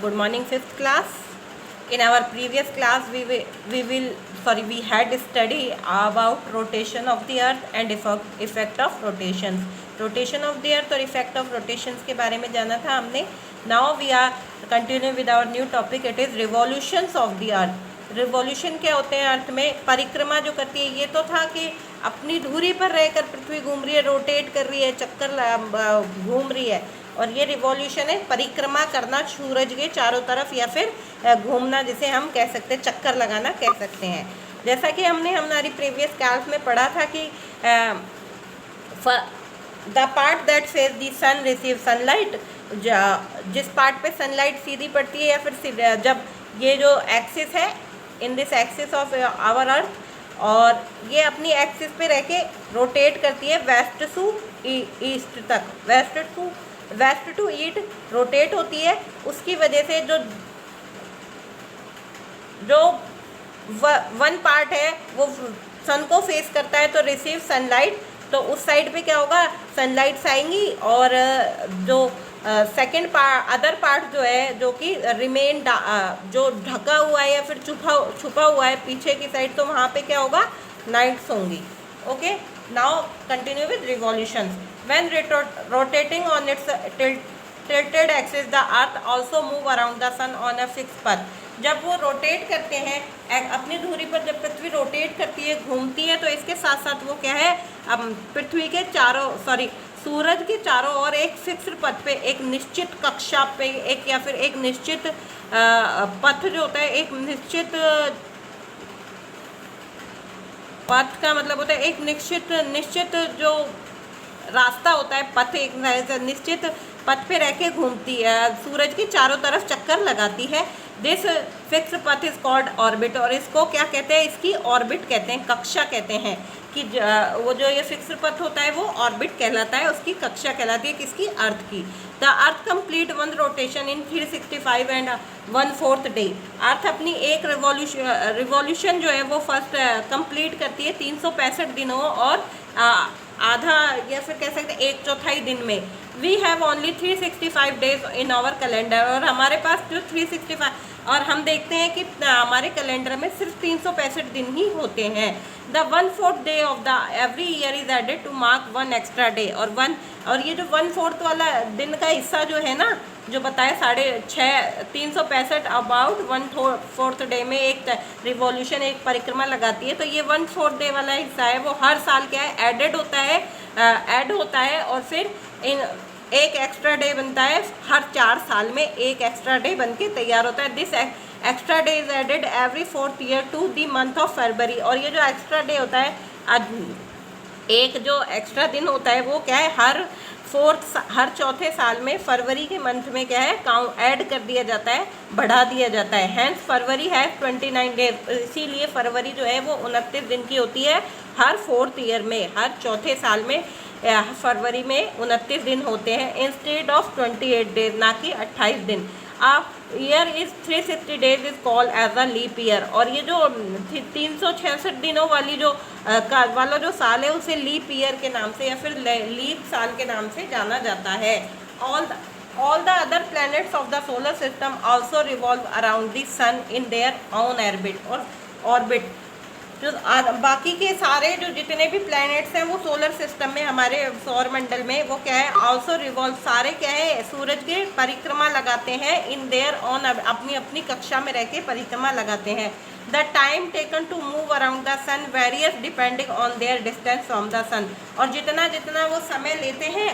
Good morning, fifth class. In our previous class, we had study about rotation of the earth and effect of rotations. Rotation of the earth और effect of rotations के बारे में जाना था हमने. Now we are continuing with our new topic. It is revolutions of the earth. Revolution क्या होते हैं अर्थ में? परिक्रमा जो करती है. ये तो था कि अपनी धुरी पर रहकर पृथ्वी घूम रही है, रोटेट कर रही है, चक्कर घूम रही है. और ये रिवॉल्यूशन है परिक्रमा करना सूरज के चारों तरफ, या फिर घूमना, जिसे हम कह सकते हैं चक्कर लगाना कह सकते हैं. जैसा कि हमने हमारी प्रीवियस क्लास में पढ़ा था कि the part that face the sun receive sunlight, जिस पार्ट पे सनलाइट सीधी पड़ती है या फिर जब ये जो एक्सिस है in this axis of our earth, और ये अपनी एक्सिस पे रह के रोटेट करती है वेस्ट टू ईस्ट तक, वेस्ट टू ईस्ट रोटेट होती है. उसकी वजह से जो वन पार्ट है वो सन को फेस करता है तो रिसीव सनलाइट, तो उस साइड पे क्या होगा, सनलाइट्स आएंगी. और जो सेकंड पार्ट, अदर पार्ट जो है, जो कि रिमेन जो ढका हुआ है या फिर छुपा हुआ है पीछे की साइड, तो वहाँ पे क्या होगा, नाइट्स होंगी. Okay, now continue with revolutions. When rotating on it's tilted axis the earth also move around the sun on a fixed path. जब वो रोटेट करते हैं अपनी धुरी पर, जब पृथ्वी रोटेट करती है, घूमती है, तो इसके साथ साथ वो क्या है, पृथ्वी के सूरज के चारों ओर एक फिक्स्ड पथ पे, एक निश्चित कक्षा पे, एक या फिर एक निश्चित पथ जो होता है, एक निश्चित पथ का मतलब होता है एक निश्चित जो रास्ता होता है, पथ एक निश्चित पथ पे रह के घूमती है, सूरज की चारों तरफ चक्कर लगाती है. दिस फिक्स पथ इज कॉल्ड ऑर्बिट. और इसको क्या कहते हैं, इसकी ऑर्बिट कहते हैं, कक्षा कहते हैं. कि वो जो ये फिक्स पथ होता है वो ऑर्बिट कहलाता है, उसकी कक्षा कहलाती है किसकी, अर्थ की. The earth complete one rotation in 365 and 1/4 day. Earth अपनी एक रिवॉल्यूशन जो है वो फर्स्ट कंप्लीट करती है 365 दिनों और आधा, या फिर कह सकते हैं 1/4 दिन में. We have only 365 days in our calendar. और हमारे पास जो 365, और हम देखते हैं कि हमारे कैलेंडर में सिर्फ 365 दिन ही होते हैं. The 1/4 day of the every year is added to mark one extra day. और ये जो 1/4 वाला दिन का हिस्सा जो है ना, जो बताया 365 अबाउट 1/4 डे में एक रिवॉल्यूशन, एक परिक्रमा लगाती है, तो ये 1/4 डे वाला हिस्सा है वो हर साल क्या है, ऐड होता है और फिर एक एक्स्ट्रा डे बनता है. हर 4 साल में एक एक्स्ट्रा डे बन के तैयार होता है. This extra day is added every 4th year to the month of February. और ये जो एक्स्ट्रा डे होता है, एक जो एक्स्ट्रा दिन होता है वो क्या है, हर चौथे साल में फरवरी के मंथ में क्या है, ऐड कर दिया जाता है, बढ़ा दिया जाता है. हैंस फरवरी है 29 डेज. इसीलिए फरवरी जो है वो 29 दिन की होती है हर 4th ईयर में, हर चौथे साल में फरवरी में 29 दिन होते हैं इंस्टेड ऑफ 28 डेज, ना कि 28 दिन. Year is 360 days is called as a leap year. और ये जो 366 दिनों वाली वाला जो साल है उसे लीप ईयर के नाम से या फिर लीप साल के नाम से जाना जाता है. All the other planets of the solar system also revolve around the sun in their own orbit. जो बाकी के सारे जो जितने भी प्लैनेट्स हैं वो सोलर सिस्टम में, हमारे सौर मंडल में, वो क्या है, आल्सो रिवॉल्व, सारे क्या है, सूरज के परिक्रमा लगाते हैं. इन देयर ऑन, अपनी कक्षा में रह के परिक्रमा लगाते हैं. The time taken to move around the sun varies depending on their distance from the sun. और जितना वो समय लेते हैं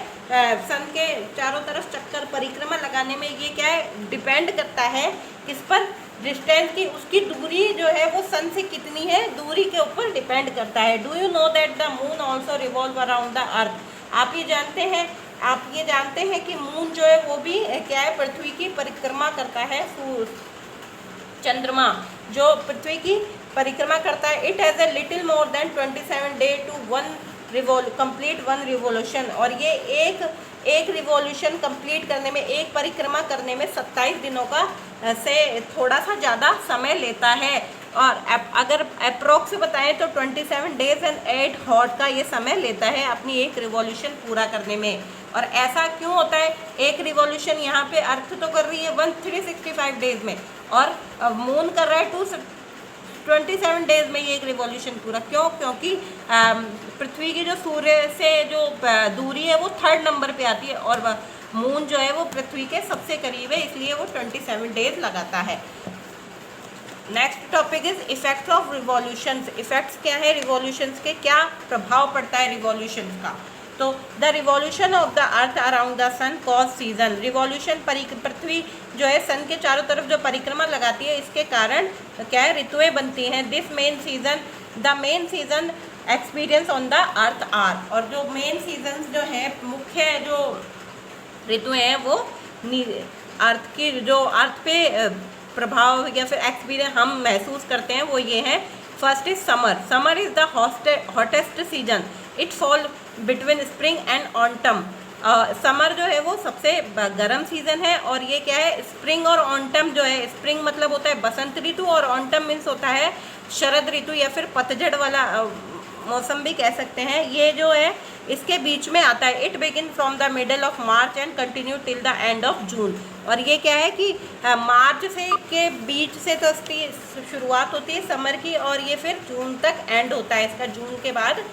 सन के चारों तरफ चक्कर परिक्रमा लगाने में, ये क्या है, डिपेंड करता है किस पर, डिस्टेंस की, उसकी दूरी जो है वो सन से कितनी है, दूरी के ऊपर डिपेंड करता है. Do you know that the moon also revolve around the earth. आप ये जानते हैं कि मून जो है वो भी क्या है, पृथ्वी की परिक्रमा करता है. चंद्रमा जो पृथ्वी की परिक्रमा करता है, it has a little more than 27 day to complete one revolution. और ये एक रिवॉल्यूशन कंप्लीट करने में, एक परिक्रमा करने में 27 दिनों का से थोड़ा सा ज़्यादा समय लेता है. और अगर अप्रोक्स बताएं तो 27 डेज एंड 8 हॉर्स का ये समय लेता है अपनी एक रिवॉल्यूशन पूरा करने में. और ऐसा क्यों होता है? एक रिवॉल्यूशन यहाँ पे अर्थ तो कर रही है 365 डेज में, और मून कर रहा है 27 डेज में ये एक रिवॉल्यूशन पूरा। क्यों? क्योंकि पृथ्वी की जो सूर्य से जो दूरी है वो 3rd नंबर पे आती है, और मून जो है वो पृथ्वी के सबसे करीब है, इसलिए वो 27 डेज लगाता है। Next topic is effects of revolutions. Effects क्या है रिवॉल्यूशंस के, क्या प्रभाव पड़ता है रिवॉल्यूशंस का? तो the revolution of the earth around the sun cause season. Revolution पृथ्वी जो है सन के चारों तरफ जो परिक्रमा लगाती है, इसके कारण क्या है, ऋतुएं बनती हैं। This main season, the main season experience on the earth are. और जो मेन सीजन जो है, मुख्य जो ऋतुएं हैं, वो अर्थ की जो अर्थ पे प्रभाव या फिर एक्सपीरियंस हम महसूस करते हैं, वो ये है। First is summer. Summer is the hottest season, it fall between spring and autumn. Summer जो है वो सबसे गर्म सीजन है, और ये क्या है, स्प्रिंग और ऑटम जो है, स्प्रिंग मतलब होता है बसंत ऋतु, और ऑटम मीन्स होता है शरद ऋतु या फिर पतझड़ वाला मौसम भी कह सकते हैं। ये जो है इसके बीच में आता है। It begin from the middle of March and continue till the end of June. और ये क्या है कि मार्च से के बीच से तो इसकी शुरुआत होती है समर की, और ये फिर जून तक एंड होता है इसका। जून के बाद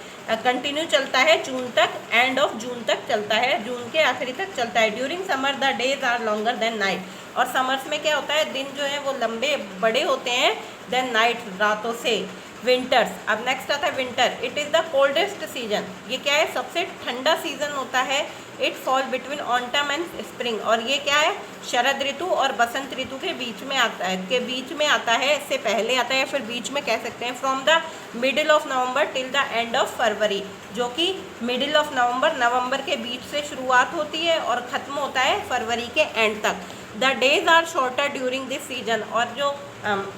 कंटिन्यू चलता है जून तक, एंड ऑफ जून तक चलता है, जून के आखिरी तक चलता है। During summer the days are longer than night. और समर्स में क्या होता है, दिन जो है वो लंबे बड़े होते हैं देन नाइट, रातों से। विंटर्स, अब नेक्स्ट आता है winter. It is the coldest season. ये क्या है, सबसे ठंडा सीजन होता है। It fall between autumn and spring. और ये क्या है, शरद ऋतु और बसंत ऋतु के बीच में आता है, इससे पहले आता है, या फिर बीच में कह सकते हैं। From the middle of November till the end of February, जो कि मिडिल ऑफ नवंबर के बीच से शुरुआत होती है और ख़त्म होता है फरवरी के एंड तक। The days are shorter during this season. और जो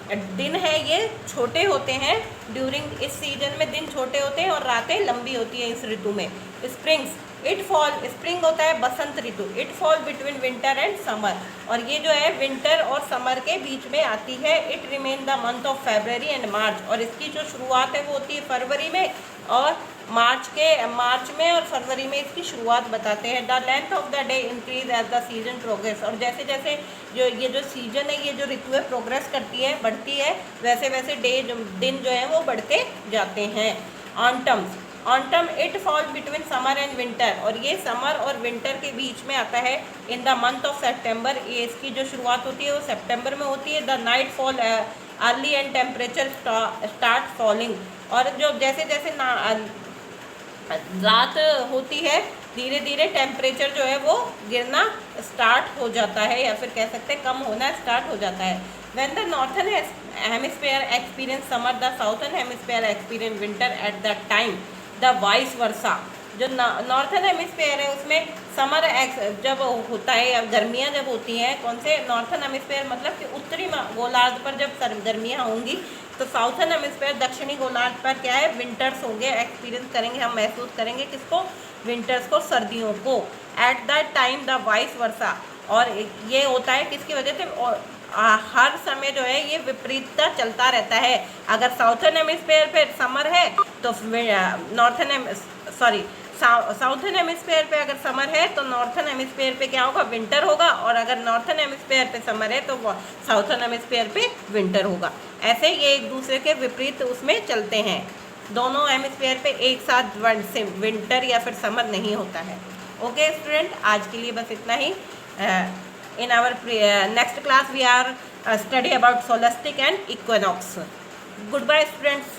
दिन है ये छोटे होते हैं ड्यूरिंग इस सीजन में, दिन छोटे होते हैं और रातें लंबी होती हैं इस ऋतु में। स्प्रिंग्स, इट फॉल, स्प्रिंग होता है बसंत ऋतु। It fall between winter and summer. और ये जो है विंटर और समर के बीच में आती है। It remain the month of February and March. और इसकी जो शुरुआत है वो होती है फरवरी में, और मार्च में और फरवरी में इसकी शुरुआत बताते हैं। The length of the day increase as the season progress. और जैसे जैसे ये जो सीजन है, ये जो ऋतुएं प्रोग्रेस करती है, बढ़ती है, वैसे वैसे दिन जो है वो बढ़ते जाते हैं। Autumn, it fall between summer and winter. और ये समर और विंटर के बीच में आता है। In the month of September, ये इसकी जो शुरुआत होती है वो सितंबर में होती है। The night fall early and temperature start falling. और जो जैसे जैसे रात होती है, धीरे धीरे टेम्परेचर जो है वो गिरना स्टार्ट हो जाता है, या फिर कह सकते हैं कम होना स्टार्ट हो जाता है। When the northern hemisphere experience summer, the southern hemisphere experience winter at the time, the vice versa. जो नॉर्थन हेमिस्फीयर है उसमें समर जब होता है, या गर्मियाँ जब होती हैं, कौन से नॉर्थन हेमिस्फीयर मतलब कि उत्तरी गोलार्ध पर जब गर्मियाँ होंगी, तो साउथर्न हेमिस्फीयर दक्षिणी गोलार्ध पर क्या है, विंटर्स होंगे। एक्सपीरियंस करेंगे, हम महसूस करेंगे किसको, विंटर्स को, सर्दियों को। At the time the vice versa. और ये होता है किसकी वजह से, और हर समय जो है ये विपरीतता चलता रहता है। अगर साउथर्न हेमिस्फीयर पे समर है तो साउथर्न हेमिस्फीयर पे अगर समर है तो नॉर्थर्न हेमिस्फीयर पे क्या होगा, विंटर होगा। और अगर नॉर्थर्न हेमिस्फीयर पे समर है तो साउथर्न हेमिस्फीयर पे विंटर होगा। ऐसे ये एक दूसरे के विपरीत उसमें चलते हैं। दोनों हेमिस्फीयर पे एक साथ विंटर या फिर समर नहीं होता है। ओके स्टूडेंट, आज के लिए बस इतना ही। In our next class we are study about solstice and equinox. Goodbye students.